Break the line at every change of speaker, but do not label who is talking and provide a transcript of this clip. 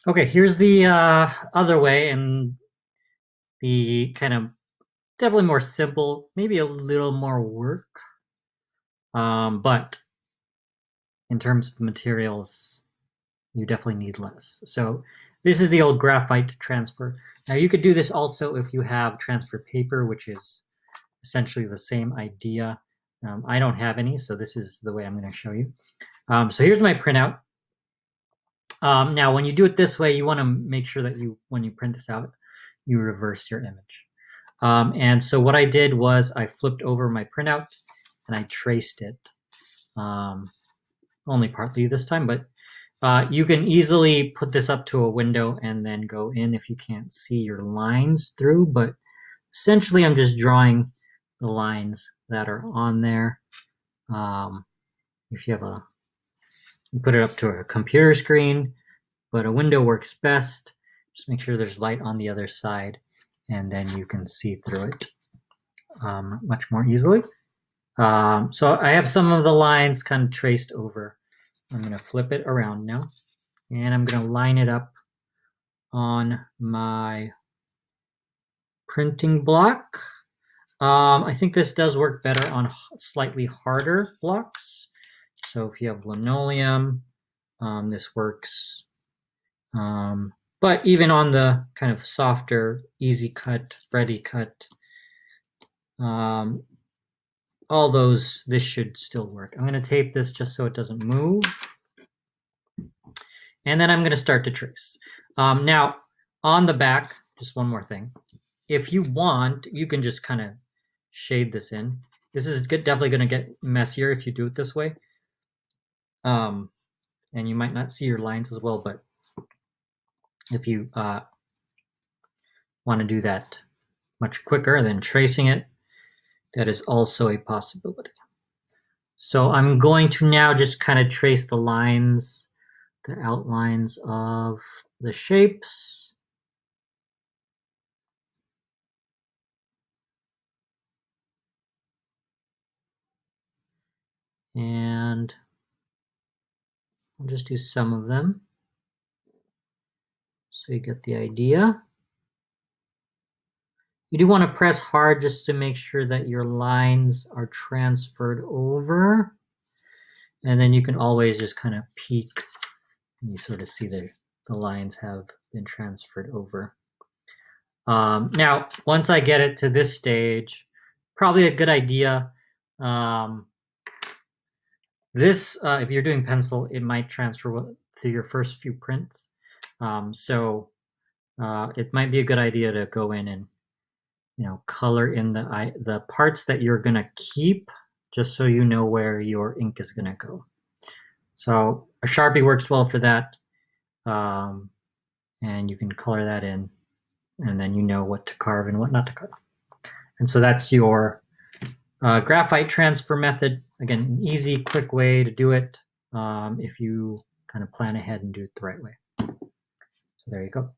Okay, here's the other way, and the kind of definitely more simple, maybe a little more work. But in terms of materials, you definitely need less. So this is the old graphite transfer. Now you could do this also if you have transfer paper, which is essentially the same idea. I don't have any, so this is the way I'm going to show you. So here's my printout. Now, when you do it this way, you want to make sure that when you print this out, you reverse your image. And so what I did was I flipped over my printout and I traced it. Only partly this time, but you can easily put this up to a window and then go in if you can't see your lines through. But essentially, I'm just drawing the lines that are on there. If you have you put it up to a computer screen, but a window works best. Just make sure there's light on the other side, and then you can see through it much more easily. So I have some of the lines kind of traced over. I'm going to flip it around now, and I'm going to line it up on my printing block. I think this does work better on slightly harder blocks. So if you have linoleum, this works. But even on the kind of softer, easy cut, ready cut, all those, this should still work. I'm going to tape this just so it doesn't move. And then I'm going to start to trace. Now, on the back, just one more thing. If you want, you can just kind of shade this in. This is definitely going to get messier if you do it this way. And you might not see your lines as well, but if you want to do that much quicker than tracing it, that is also a possibility. So I'm going to now just kind of trace the lines, the outlines of the shapes. And I'll just do some of them so you get the idea. You do want to press hard just to make sure that your lines are transferred over. And then you can always just kind of peek and you sort of see the lines have been transferred over. Now, once I get it to this stage, probably a good idea. If you're doing pencil, it might transfer through your first few prints. So it might be a good idea to go in and color in the parts that you're going to keep, just so you know where your ink is going to go. So a Sharpie works well for that. And you can color that in, and then you know what to carve and what not to carve. And so that's your graphite transfer method. Again, an easy, quick way to do it if you kind of plan ahead and do it the right way. So there you go.